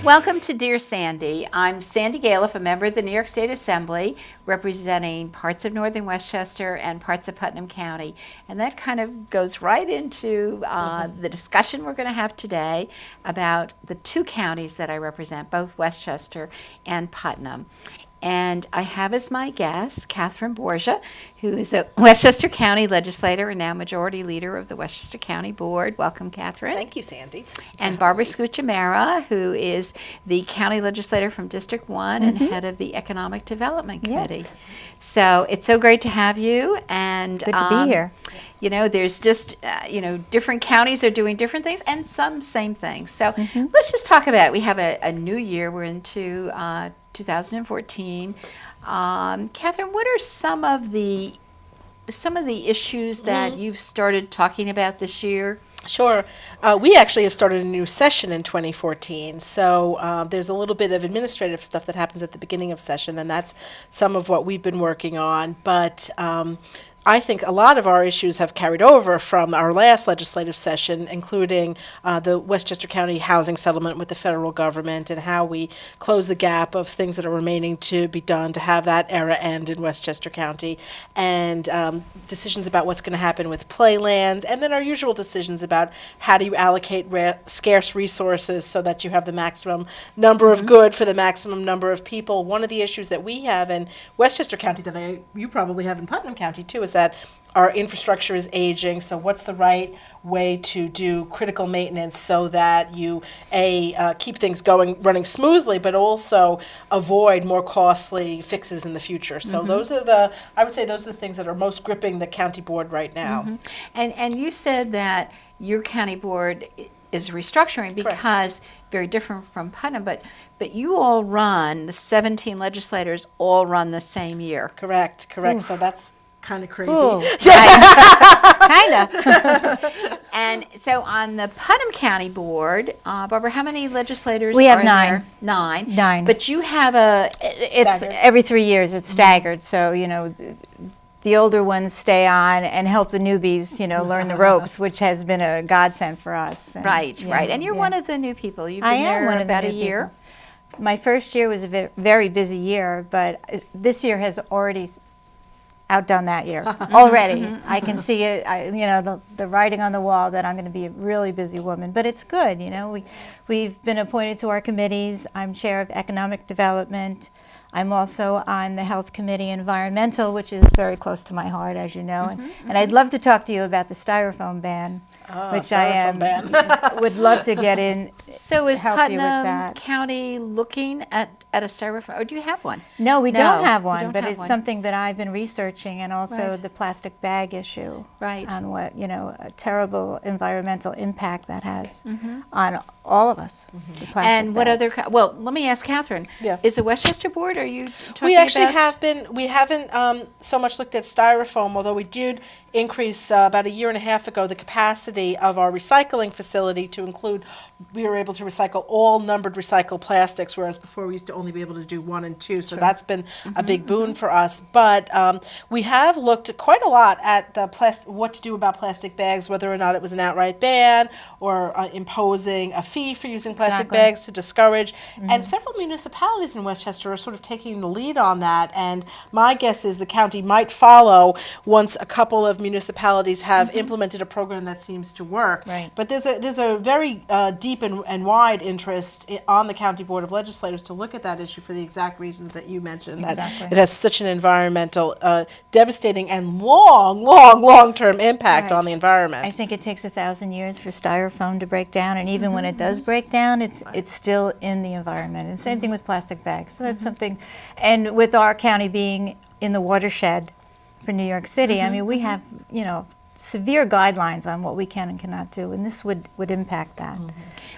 Welcome to Dear Sandy. I'm Sandy Galef, a member of the New York State Assembly, representing parts of northern Westchester and parts of Putnam County. And that kind of goes right into the discussion we're going to have today about the two counties that I represent, both Westchester and Putnam. And I have as my guest Catherine Borgia, who is a Westchester County Legislator and now Majority Leader of the Westchester County Board. Welcome, Catherine. Thank you, Sandy. And Barbara Scuccimarra, who is the County Legislator from District 1 and head of the Economic Development Committee. Yes. So it's so great to have you. And Good to be here. You know, there's just, different counties are doing different things and some same things. So let's just talk about it. We have a new year. We're into 2014. Catherine, what are some of the issues that you've started talking about this year? Sure. We actually have started a new session in 2014, so there's a little bit of administrative stuff that happens at the beginning of session, and that's some of what we've been working on. But I think a lot of our issues have carried over from our last legislative session, including the Westchester County housing settlement with the federal government and how we close the gap of things that are remaining to be done to have that era end in Westchester County, and decisions about what's going to happen with playland, and then our usual decisions about how do you allocate scarce resources so that you have the maximum number of good for the maximum number of people. One of the issues that we have in Westchester County that you probably have in Putnam County too is that our infrastructure is aging, so what's the right way to do critical maintenance so that you, keep things running smoothly, but also avoid more costly fixes in the future. So I would say those are the things that are most gripping the county board right now. And you said that your county board is restructuring because very different from Putnam, but you all run, the 17 legislators all run the same year. Correct. So that's kind of crazy. Kind of. And so on the Putnam County Board, Barbara, how many legislators We have are in 9. there? 9. 9. But you have It's Staggered. every 3 years. It's staggered. So the older ones stay on and help the newbies, learn the ropes, which has been a godsend for us. And, right. And you're one of the new people. You've been I am there one of the about a new year. people. My first year was a very busy year, but this year has already outdone that year already. I can see it, the writing on the wall that I'm going to be a really busy woman, but it's good. We've been appointed to our committees. I'm chair of economic development. I'm also on the health committee, environmental, which is very close to my heart, as you know. And I'd love to talk to you about the styrofoam ban, which I would love to get in. So is help you with Putnam that. County looking at a styrofoam, or do you have one? No, we don't have you one, don't but have it's one. something that I've been researching, and also Right. the plastic bag issue. Right. On what, a terrible environmental impact that has on all of us. the plastic And what other, bags. well, let me ask Catherine. Yeah. Is the Westchester Board, are you talking We actually about? we haven't so much looked at styrofoam, although we did increase about a year and a half ago the capacity of our recycling facility to include, we were able to recycle all numbered recycled plastics, whereas before we used to only be able to do 1 and 2. So that's been a big boon for us. But we have looked quite a lot at the what to do about plastic bags, whether or not it was an outright ban or imposing a fee for using plastic Exactly. bags to discourage. And several municipalities in Westchester are sort of taking the lead on that. And my guess is the county might follow once a couple of municipalities have implemented a program that seems to work. Right. But there's a very deep and wide interest on the County Board of Legislators to look at that issue for the exact reasons that you mentioned. Exactly. That it has such an environmental, devastating and long-term impact on the environment. I think it takes 1,000 years for styrofoam to break down, and even when it does break down, it's still in the environment. And same thing with plastic bags. So that's something, and with our county being in the watershed for New York City, I mean, we have, severe guidelines on what we can and cannot do, and this would impact that.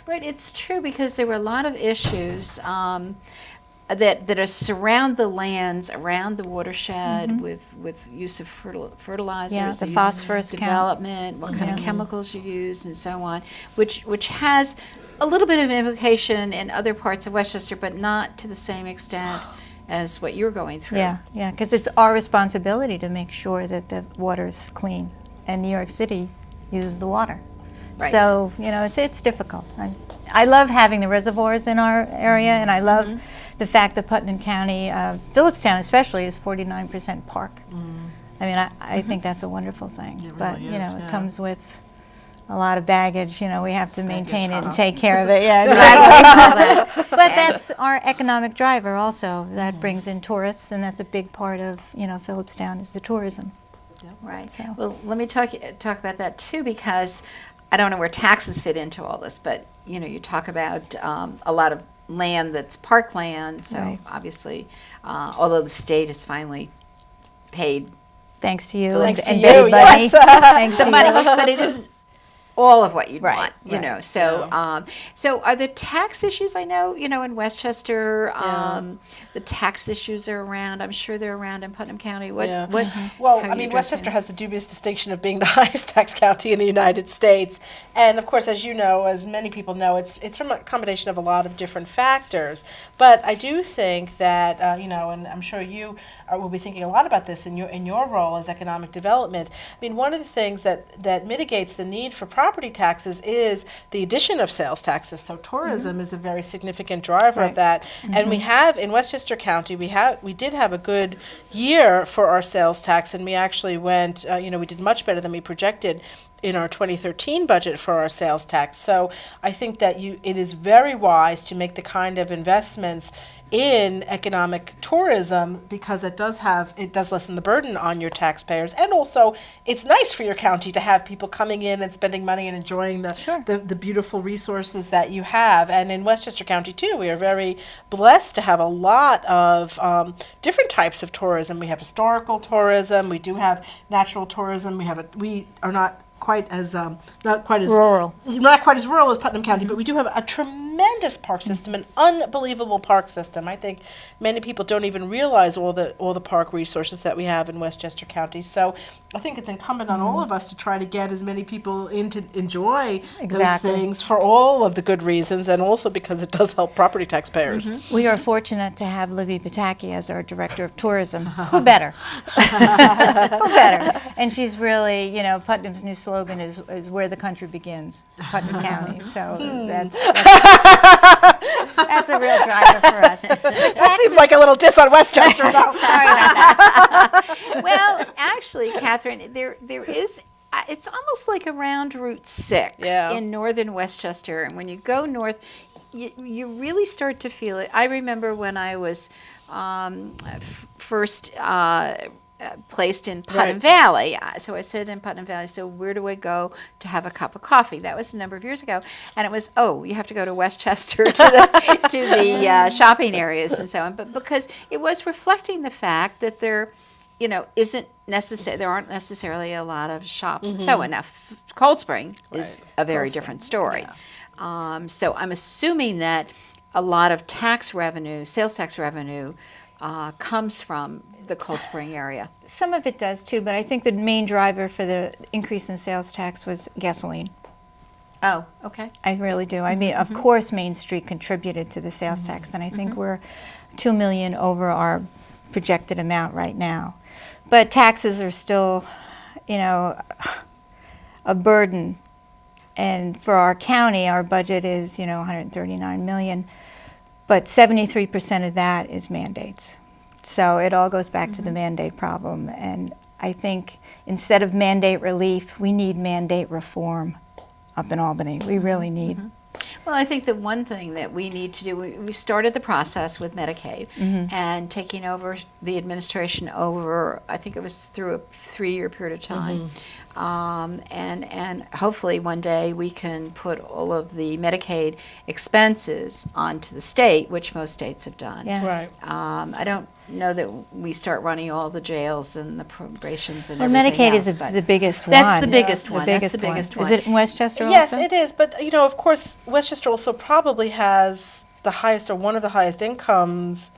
Right, it's true, because there were a lot of issues that are surround the lands around the watershed with use of fertilizers, Yeah, the the use phosphorus of count. development, what kind of chemicals you use, and so on, which has a little bit of an implication in other parts of Westchester, but not to the same extent as what you're going through. Yeah, because it's our responsibility to make sure that the water is clean, and New York City uses the water. Right. So, it's difficult. I love having the reservoirs in our area, and I love the fact that Putnam County, Phillipstown especially, is 49% park. I mean, I think that's a wonderful thing. It But, really you know, is, it yeah. comes with a lot of baggage. You know, we have to maintain it and uh-huh. take care of it. Yeah, exactly. But that's our economic driver also. That brings in tourists, and that's a big part of, you know, Phillipstown is the tourism. Right. So- Well, let me talk about that too, because I don't know where taxes fit into all this, but you know, you talk about a lot of land that's parkland. So Right. obviously, although the state has finally paid Thanks to you Thanks and, to and you, Betty Bunny. yes. Thanks to some money, you. but it isn't all of what you'd Right, want, you right. know. So, so are the tax issues? I know, you know, in Westchester, the tax issues are around. I'm sure they're around in Putnam County. What? Yeah. What? Well, how are I you mean, addressing Westchester it? has the dubious distinction of being the highest tax county in the United States. And of course, as you know, as many people know, it's from a combination of a lot of different factors. But I do think that, you know, and I'm sure you will be thinking a lot about this in your role as economic development. I mean, one of the things that mitigates the need for property taxes is the addition of sales taxes. So tourism is a very significant driver of Right. that. And we have, in Westchester County, we did have a good year for our sales tax, and we actually went, you know, we did much better than we projected in our 2013 budget for our sales tax. So I think that it is very wise to make the kind of investments in economic tourism, because it does lessen the burden on your taxpayers, and also it's nice for your county to have people coming in and spending money and enjoying the beautiful resources that you have. And in Westchester County too, we are very blessed to have a lot of different types of tourism. We have historical tourism, we do have natural tourism, we are not quite as Rural. not quite as rural as Putnam County, but we do have a tremendous park system, an unbelievable park system. I think many people don't even realize all the park resources that we have in Westchester County. So I think it's incumbent on all of us to try to get as many people in to enjoy Exactly. those things for all of the good reasons, and also because it does help property taxpayers. We are fortunate to have Libby Pataki as our director of tourism. Who better? Who better? And she's really, you know, Putnam's new slogan is where the country begins, Putnam County. So that's a real driver for us. That seems like a little diss on Westchester, though. Sorry about that. Well, actually, Catherine, there is. It's almost like around Route 6 Yeah. in northern Westchester, and when you go north, you really start to feel it. I remember when I was first placed in Putnam Right. Valley. So I said in Putnam Valley, so where do I go to have a cup of coffee? That was a number of years ago. And it was, you have to go to Westchester to the shopping areas and so on. But because it was reflecting the fact that there, you know, there aren't necessarily a lot of shops. So enough. Cold Spring is a very different story. So I'm assuming that a lot of tax revenue, sales tax revenue, comes from the Cold Spring area. Some of it does too, but I think the main driver for the increase in sales tax was gasoline. Oh, okay. I really do. I mean, of course, Main Street contributed to the sales tax, and I think we're $2 million over our projected amount right now. But taxes are still, you know, a burden. And for our county, our budget is, you know, $139 million, but 73% of that is mandates. So it all goes back to the mandate problem. And I think instead of mandate relief, we need mandate reform up in Albany. We really need. Well, I think the one thing that we need to do, we started the process with Medicaid and taking over the administration over, I think it was through a 3-year period of time. And hopefully one day we can put all of the Medicaid expenses onto the state, which most states have done. Yeah. Right. I don't know that we start running all the jails and the probations and Well, everything Medicaid else, is but the biggest one. that's the biggest The one. biggest That's the biggest one. Is it in Westchester Yes, also? it is. But, you know, of course, Westchester also probably has the highest or one of the highest incomes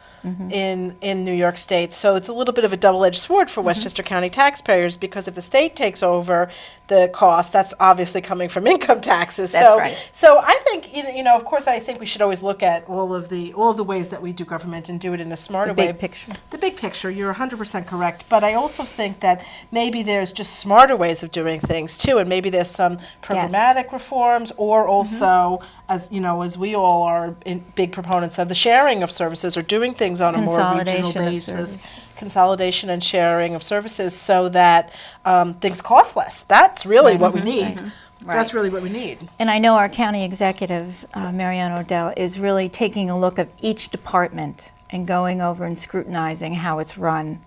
in New York State. So it's a little bit of a double-edged sword for Westchester County taxpayers, because if the state takes over the cost, that's obviously coming from income taxes. That's so, right. So I think, you know, of course, I think we should always look at all of the ways that we do government and do it in a smarter The way. big picture. The big picture, you're 100% correct. But I also think that maybe there's just smarter ways of doing things too, and maybe there's some programmatic reforms, or also as you know, as we all are big proponents of the sharing of services or doing things on a more regional Consolidation of basis. service. Consolidation and sharing of services so that things cost less. That's really what we need. Right. That's really what we need. And I know our county executive, Marianne Odell, is really taking a look of each department and going over and scrutinizing how it's run.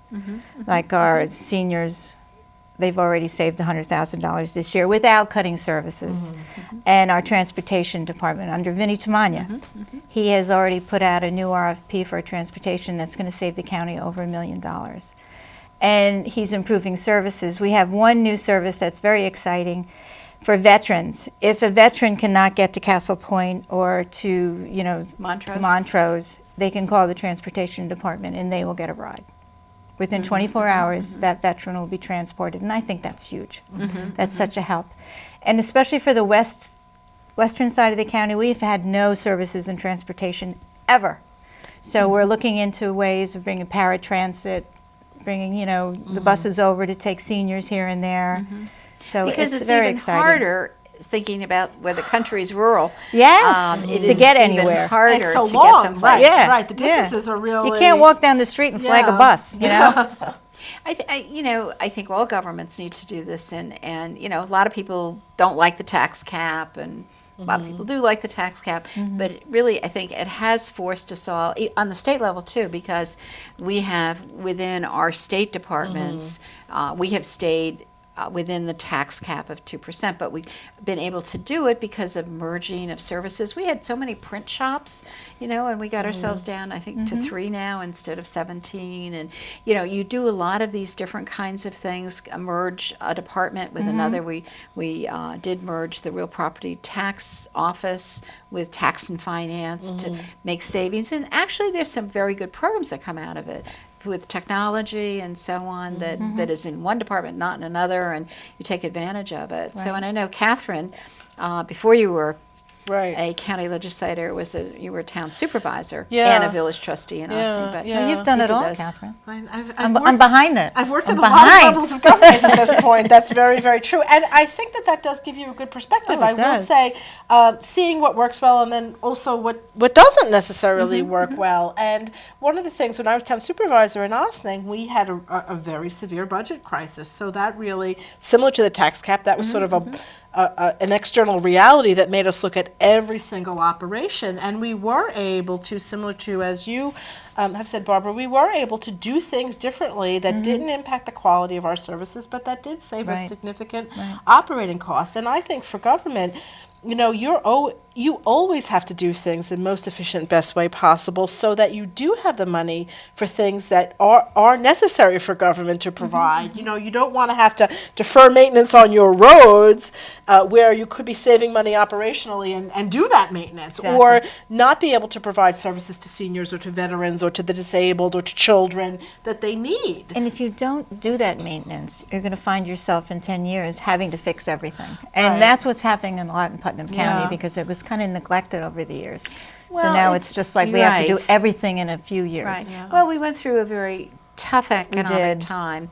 Like our seniors, they've already saved $100,000 this year without cutting services. And our transportation department, under Vinnie Tamagna, he has already put out a new RFP for transportation that's going to save the county over $1 million. And he's improving services. We have one new service that's very exciting for veterans. If a veteran cannot get to Castle Point or to, Montrose, they can call the transportation department and they will get a ride. Within 24 hours, that veteran will be transported, and I think that's huge. That's such a help. And especially for the western side of the county, we've had no services in transportation ever. So we're looking into ways of bringing paratransit, bringing, the buses over to take seniors here and there. So Because it's it's very even exciting. harder thinking about where the country's rural. Yes, It to is get even anywhere. harder It's so to long, get someplace. Yeah. Right, the Yeah. distances are really... You can't walk down the street and flag a Yeah. bus, I think all governments need to do this, and a lot of people don't like the tax cap, and a lot of people do like the tax cap, but really, I think it has forced us all, on the state level too, because we have, within our state departments, we have stayed within the tax cap of 2%, but we've been able to do it because of merging of services. We had so many print shops, and we got ourselves down, I think, to 3 now instead of 17. And, you do a lot of these different kinds of things, merge a department with another. We did merge the real property tax office with tax and finance to make savings. And actually, there's some very good programs that come out of it, with technology and so on, that is in one department, not in another, and you take advantage of it. So, and I know Catherine, before you were a county legislator, you were a town supervisor and a village trustee in Austin. But Well, you've done you it did all, this. Catherine. I've I'm behind it. I've worked at I'm a lot of behind. levels of government at this point. That's very, very true. And I think that does give you a good perspective. Oh, I it will does. say, seeing what works well and then also what doesn't necessarily work well. And one of the things, when I was town supervisor in Austin, we had a very severe budget crisis. So that really, similar to the tax cap, that was sort of an external reality that made us look at every single operation. And we were able to, similar to as you have said, Barbara, we were able to do things differently that didn't impact the quality of our services, but that did save us Right. significant operating costs. And I think for government, you always have to do things the most efficient, best way possible so that you do have the money for things that are necessary for government to provide. You don't want to have to defer maintenance on your roads where you could be saving money operationally and do that maintenance, or not be able to provide services to seniors or to veterans or to the disabled or to children that they need. And if you don't do that maintenance, you're going to find yourself in 10 years having to fix everything. And that's what's happening a lot in Putnam County because it was kind of neglected over the years. So Well, now it's just like we have to do right. everything in a few years. Right. Well, we went through a very tough economic did. time,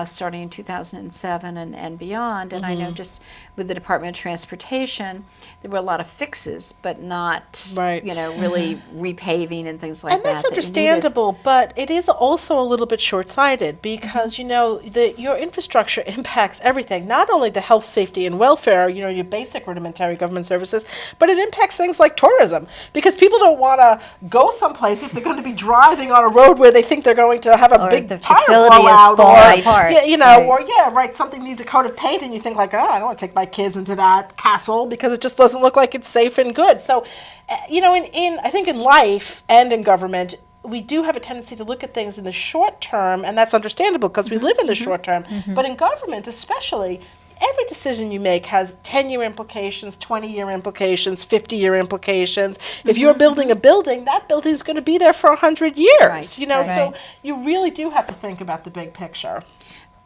starting in 2007 and beyond. And I know just with the Department of Transportation, there were a lot of fixes, but not, really repaving and things like And that's that. that you needed. understandable, but it is also a little bit short-sighted because, your infrastructure impacts everything, not only the health, safety, and welfare, your basic rudimentary government services, but it impacts things like tourism because people don't want to go someplace if they're going to be driving on a road where they think they're going to have a Or big the tire facility is blowout falling or, apart. something needs a coat of paint and you think like, I don't want to take my kids into that castle because it just doesn't look like it's safe and good. So, I think in life and in government, we do have a tendency to look at things in the short term, and that's understandable because we live in the short term. But in government especially, every decision you make has 10-year implications, 20-year implications, 50-year implications. If you're building a building, that building is going to be there for 100 years. Right. So you really do have to think about the big picture.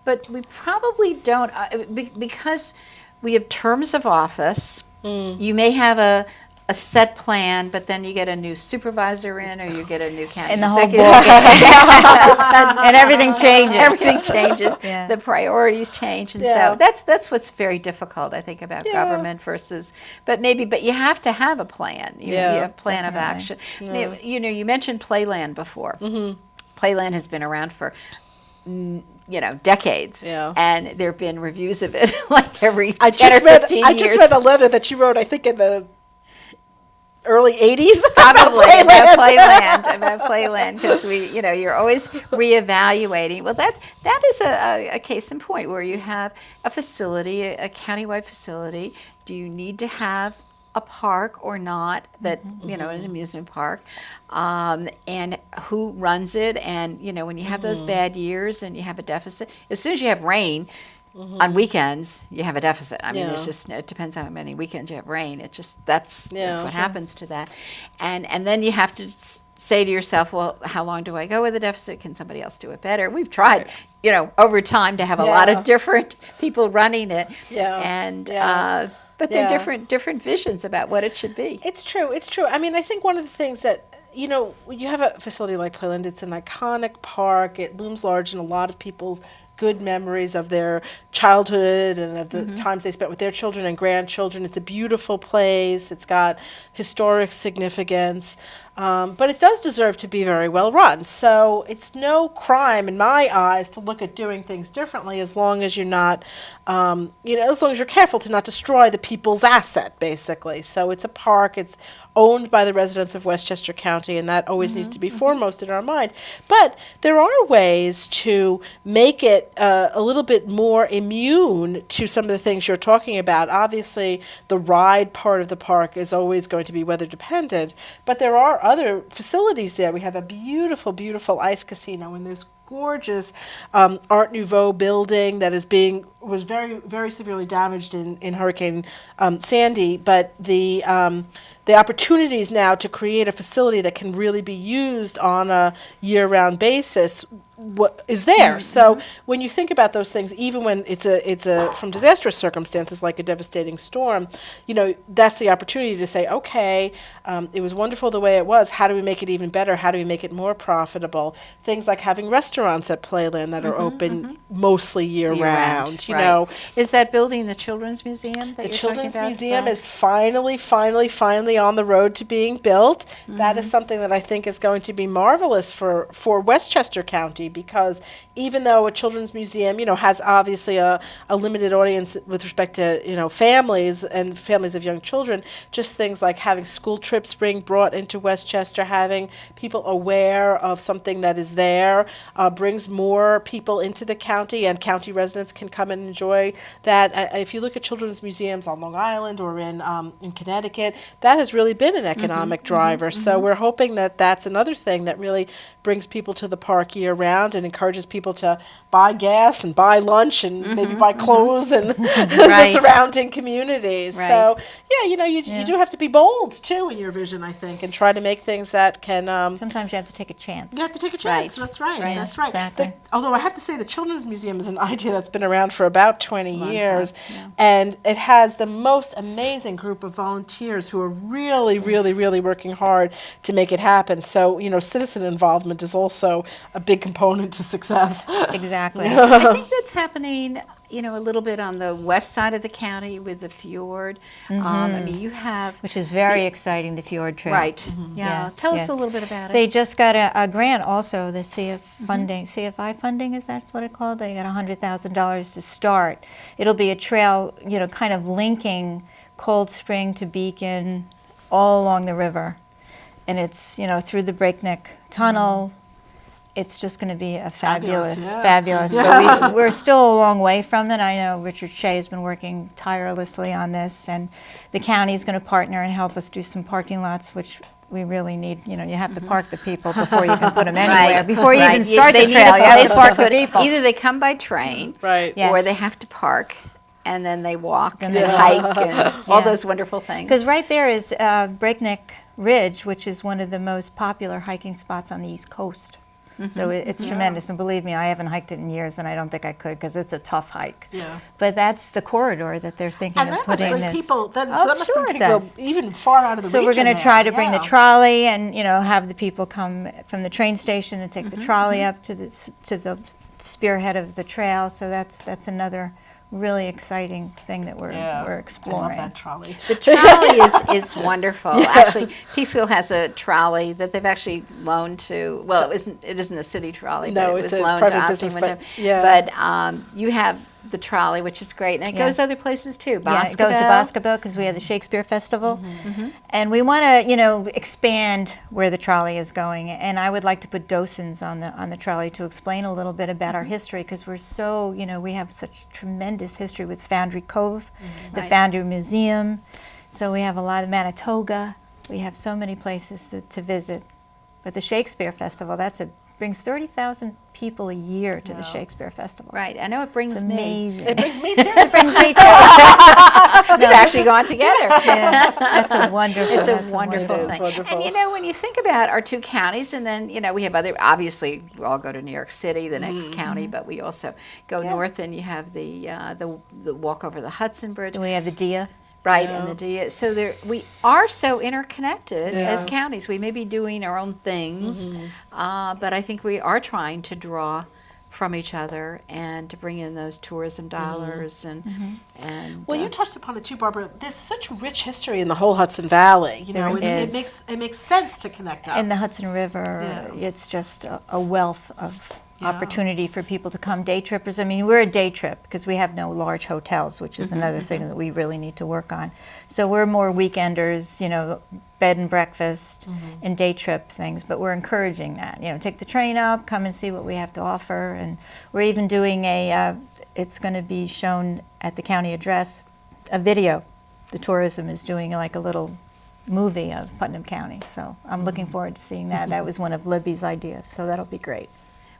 But we probably don't, because we have terms of office. You may have a set plan, but then you get a new supervisor in, or you get a new county And the whole executive. ball game. And everything changes. Everything changes. Yeah. The priorities change, and Yeah. so that's what's very difficult, I think, about government versus. But you have to have a plan. You Yeah, have a plan of action. You mentioned Playland before. Playland has been around for decades, Yeah. and there have been reviews of it like every 10 I just or read 15 I years. just read a letter that you wrote, I think, in the early 80s. Probably about about Playland, because you're always reevaluating. Well, that is a case in point where you have a facility, a countywide facility. Do you need to have a park or not? That an amusement park, and who runs it? And when you have those bad years and you have a deficit, as soon as you have rain. On weekends, you have a deficit. I mean, it depends on how many weekends you have rain. That's what happens to that. And then you have to say to yourself, well, how long do I go with a deficit? Can somebody else do it better? We've tried, over time to have a lot of different people running it. Yeah. And, Yeah. but they're different visions about what it should be. It's true. I mean, I think one of the things that, you have a facility like Playland, it's an iconic park. It looms large in a lot of people's good memories of their childhood and of the times they spent with their children and grandchildren. It's a beautiful place. It's got historic significance. But it does deserve to be very well run. So it's no crime in my eyes to look at doing things differently, as long as you're not, as long as you're careful to not destroy the people's asset, basically. So it's a park. It's owned by the residents of Westchester County, and that always needs to be foremost in our mind. But there are ways to make it a little bit more immune to some of the things you're talking about. Obviously, the ride part of the park is always going to be weather dependent, but there are other facilities there. We have a beautiful, beautiful ice casino in this gorgeous Art Nouveau building that was very, very severely damaged in Hurricane Sandy, but the opportunities now to create a facility that can really be used on a year-round basis is there. So when you think about those things, even when it's a from disastrous circumstances like a devastating storm, that's the opportunity to say, okay, it was wonderful the way it was. How do we make it even better? How do we make it more profitable? Things like having restaurants at Playland that are open mostly year-round. Is that building the Children's Museum that The you're Children's talking about? Museum is finally on the road to being built. That is something that I think is going to be marvelous for Westchester County, because even though a children's museum, has obviously a limited audience with respect to, families and families of young children, just things like having school trips being brought into Westchester, having people aware of something that is there, brings more people into the county, and county residents can come and enjoy that. If you look at children's museums on Long Island or in Connecticut, that has really been an economic driver. So we're hoping that that's another thing that really brings people to the park year-round and encourages people to buy gas and buy lunch and maybe buy clothes and the surrounding communities. Right. So, you do have to be bold, too, in your vision, I think, and try to make things that can... Sometimes you have to take a chance. you have to take a chance. Right. That's right. Right. That's right. Exactly. Although I have to say the Children's Museum is an idea that's been around for about 20 Long years. time, yeah. And it has the most amazing group of volunteers who are really, really, really working hard to make it happen. So, citizen involvement is also a big component to success. Exactly. I think that's happening, a little bit on the west side of the county with the fjord. I mean, you have... Which is very exciting, the Fjord Trail. Right. Yeah. Yes, Tell us yes. a little bit about it. They just got a grant also, the CFI funding, is that what it's called? They got $100,000 to start. It'll be a trail, kind of linking Cold Spring to Beacon all along the river. And it's, through the Breakneck Tunnel. It's just going to be a fabulous. But we're still a long way from it. I know Richard Shea has been working tirelessly on this, and the county's going to partner and help us do some parking lots, which we really need. You have to park the people before you can put them anywhere. Before you even start the trail, you have to park the people. Either they come by train, Right. Yes. or they have to park, and then they walk and then hike and all Yeah. those wonderful things. Because right there is Breakneck Ridge, which is one of the most popular hiking spots on the East Coast. So it's tremendous. And believe me, I haven't hiked it in years, and I don't think I could because it's a tough hike. Yeah. But that's the corridor that they're thinking And of that must putting bring this. people, that Oh, must sure bring it people does. even far out of the So region we're going to there. try to bring the Yeah. trolley and, have the people come from the train station and take the trolley up to the spearhead of the trail. So that's another really exciting thing that we're I love exploring. that trolley. The trolley is wonderful. Actually, Peekskill has a trolley that they've actually loaned to. Well, it isn't a city trolley, No, but it it's was a loaned to private Ossing business, one but- time. yeah. But you have the trolley, which is great, and it Yeah. goes other places too. Yeah, it goes to Boscobel because we have the Shakespeare Festival, and we want to, expand where the trolley is going. And I would like to put docents on the trolley to explain a little bit about our history because we're so, we have such tremendous history with Foundry Cove, the Right. Foundry Museum. So we have a lot of Manitoga. We have so many places to visit. But the Shakespeare Festival, brings 30,000 people a year to the Shakespeare Festival. Right, I know it brings It's me. amazing. It brings me too. It brings me too. We've actually gone together. Yeah, that's a wonderful. It's a that's wonderful It is thing. wonderful. And when you think about our two counties, and then we have other. Obviously, we all go to New York City, the next county, but we also go north, and you have the walk over the Hudson Bridge, We have the Dia. right? And the DIA. So we are so interconnected as Yeah. counties. We may be doing our own things, but I think we are trying to draw from each other and to bring in those tourism dollars and Well, you touched upon it too, Barbara. There's such rich history in the whole Hudson Valley. There is. It makes sense to connect up. In the Hudson River, it's just a wealth of opportunity for people to come, day trippers. I mean, we're a day trip because we have no large hotels, which is another thing that we really need to work on. So we're more weekenders, bed and breakfast and day trip things, but we're encouraging that. Take the train up, come and see what we have to offer. And we're even doing it's going to be shown at the county address, a video. The tourism is doing like a little movie of Putnam County. So I'm looking forward to seeing that. That was one of Libby's ideas, so that'll be great.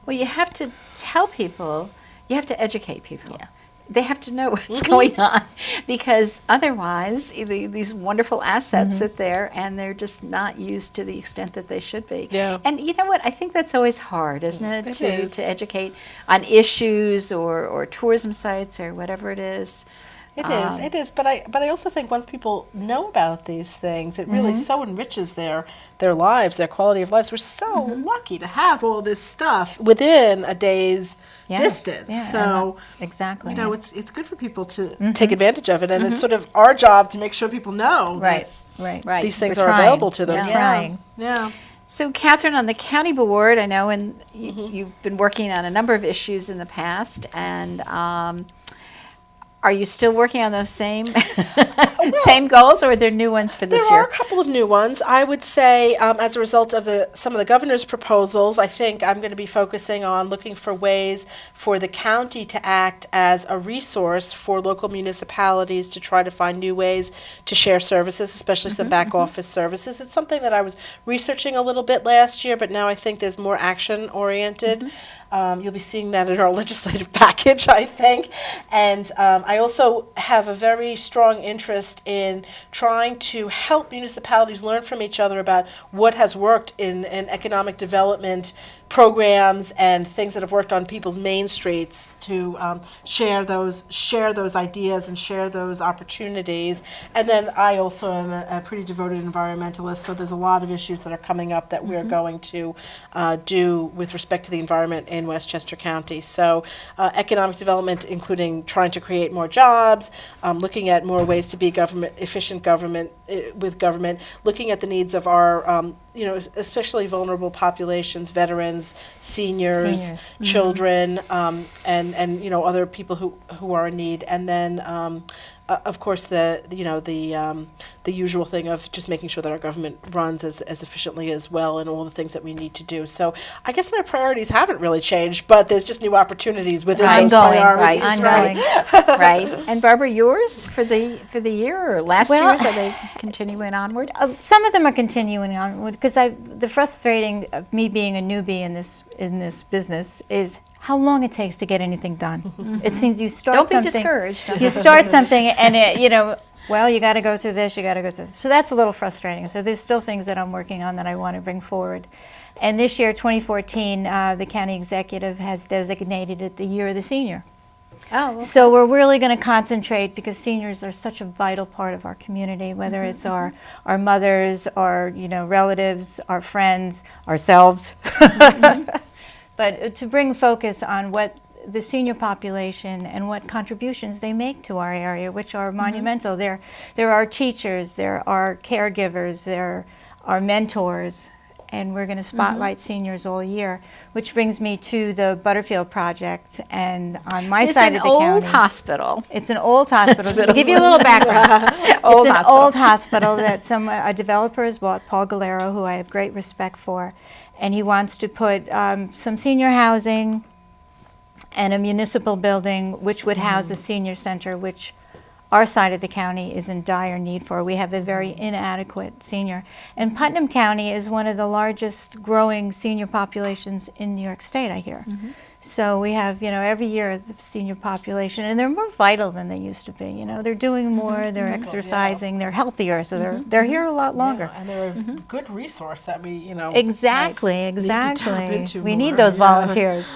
Well, you have to tell people, you have to educate people. Yeah. They have to know what's going on because otherwise these wonderful assets sit there and they're just not used to the extent that they should be. Yeah. And you know what? I think that's always hard, isn't it? It is. To educate on issues or tourism sites or whatever it is. It is. But I also think once people know about these things, it really so enriches their lives, their quality of lives. We're so lucky to have all this stuff within a day's distance. Yeah, So exactly. it's good for people to take advantage of it, and it's sort of our job to make sure people know Right, that right. Right. these things We're are trying. available to them. We're trying. Yeah. So, Catherine, on the county board, I know, and you've been working on a number of issues in the past, and are you still working on those same goals, or are there new ones for this There are year? a couple of new ones. I would say, as a result of some of the governor's proposals, I think I'm going to be focusing on looking for ways for the county to act as a resource for local municipalities to try to find new ways to share services, especially some back office services. It's something that I was researching a little bit last year, but now I think there's more action oriented. You'll be seeing that in our legislative package, I think. And I also have a very strong interest in trying to help municipalities learn from each other about what has worked in economic development programs and things that have worked on people's main streets to share those ideas and share those opportunities. And then I also am a pretty devoted environmentalist, so there's a lot of issues that are coming up that we're going to do with respect to the environment in Westchester County. So economic development, including trying to create more jobs, looking at more ways to be efficient government, looking at the needs of our especially vulnerable populations, veterans, seniors. Children, and other people who are in need, and then of course the usual thing of just making sure that our government runs as efficiently as well, and all the things that we need to do. So I guess my priorities haven't really changed, but there's just new opportunities within those Ongoing, priorities. ongoing. Right. And Barbara, yours for the year or last Well, year's, are they continuing onward? Some of them are continuing on because the frustrating of me being a newbie in this business is how long it takes to get anything done. It seems you start Don't be something. discouraged. You start something and you got to go through this, you got to go through this. So that's a little frustrating. So there's still things that I'm working on that I want to bring forward. And this year, 2014, the county executive has designated it the Year of the Senior. Oh, So we're really going to concentrate, because seniors are such a vital part of our community, whether it's our mothers, our relatives, our friends, ourselves. But to bring focus on what the senior population and what contributions they make to our area, which are monumental. There are teachers, there are caregivers, there are mentors, and we're going to spotlight seniors all year, which brings me to the Butterfield project. And on my side of the county, it's an old hospital. it's an old hospital. To give you a little background, Old it's an hospital. old hospital that a developer has bought, Paul Galero, who I have great respect for, and he wants to put some senior housing and a municipal building which would house a senior center, which our side of the county is in dire need for. We have a very inadequate senior. And Putnam County is one of the largest growing senior populations in New York State, I hear. So we have, every year the senior population, and they're more vital than they used to be. They're doing more, they're exercising, they're healthier, so they're here a lot longer. Yeah, and they're a good resource that we, Exactly. tap into We more. need those Yeah. volunteers.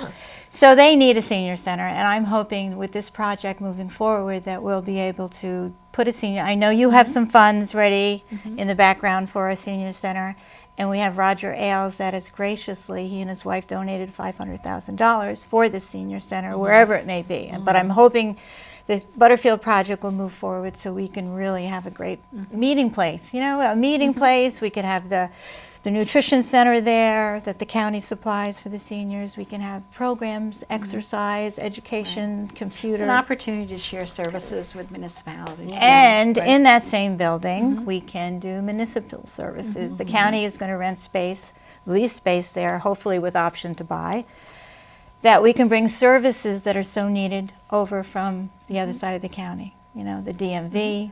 So they need a senior center, and I'm hoping with this project moving forward that we'll be able to put a senior. I know you have some funds ready in the background for a senior center, and we have Roger Ailes that has graciously, he and his wife donated $500,000 for the senior center, wherever it may be. But I'm hoping this Butterfield project will move forward so we can really have a great meeting place. A meeting place. We could have the nutrition center there that the county supplies for the seniors. We can have programs, exercise, education, computer. It's an opportunity to share services with municipalities. And Right. in that same building, we can do municipal services. The county is going to rent space, lease space there, hopefully with option to buy, that we can bring services that are so needed over from the other side of the county. The DMV.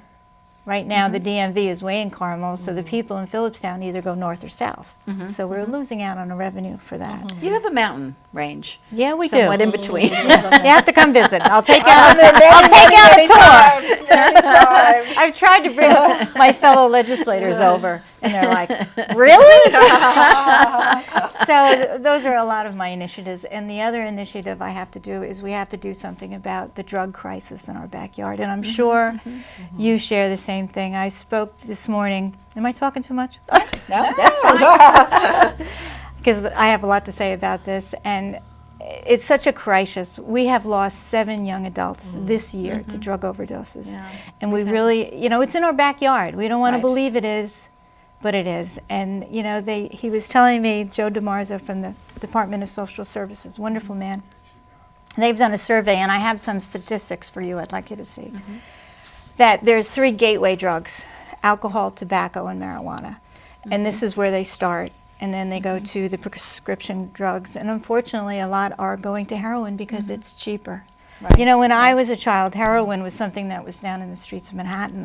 Right now, the DMV is way in Carmel, so the people in Phillipstown either go north or south. So we're losing out on a revenue for that. You have a mountain range. Yeah, we somewhat do. in between. You have to come visit. I'll take you on a tour. I've tried to bring my fellow legislators over, and they're like, really? So those are a lot of my initiatives. And the other initiative I have to do is we have to do something about the drug crisis in our backyard. And I'm sure you share the same thing. I spoke this morning. Am I talking too much? No, that's fine. Because I have a lot to say about this. And it's such a crisis. We have lost 7 young adults this year to drug overdoses. Yeah. And we We've had really, this- it's in our backyard. We don't want to Right. believe it is, but it is. And, he was telling me, Joe DeMarza from the Department of Social Services, wonderful man. They've done a survey, and I have some statistics for you I'd like you to see. That there's 3 gateway drugs: alcohol, tobacco, and marijuana. And this is where they start. And then they go to the prescription drugs. And unfortunately, a lot are going to heroin because it's cheaper. Right. When I was a child, heroin was something that was down in the streets of Manhattan.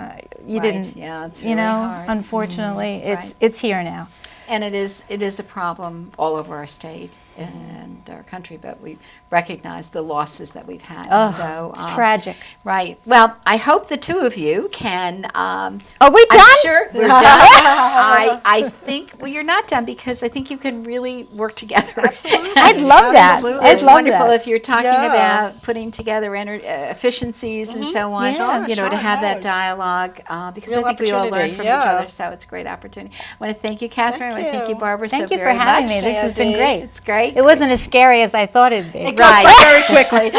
You Right. didn't, Yeah, it's really hard. unfortunately, Right. it's here now. And it is a problem all over our state and our country, but we recognize the losses that we've had. Oh, So it's tragic. Right. Well, I hope the two of you can. Are we done? I'm sure we're done. I think you're not done, because I think you can really work together. Absolutely. I'd love that. Absolutely. I'd It's love wonderful that. if you're talking Yeah. about putting together efficiencies and so on. Yeah. Sure, To have that right. dialogue, because Real I think we all learn opportunity, from each yeah. other. So it's a great opportunity. I want to thank you, Catherine. I want to thank you, you. Barbara, Thank so you for very having much. me. This has been Sandy. great. It's great. It wasn't as scary as I thought it'd be. It goes Right. by very quickly.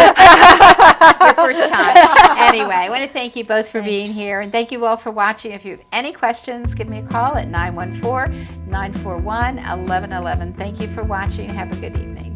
Your first time. Anyway, I want to thank you both for being here, and thank you all for watching. If you have any questions, give me a call at 914-941-1111. Thank you for watching. Have a good evening.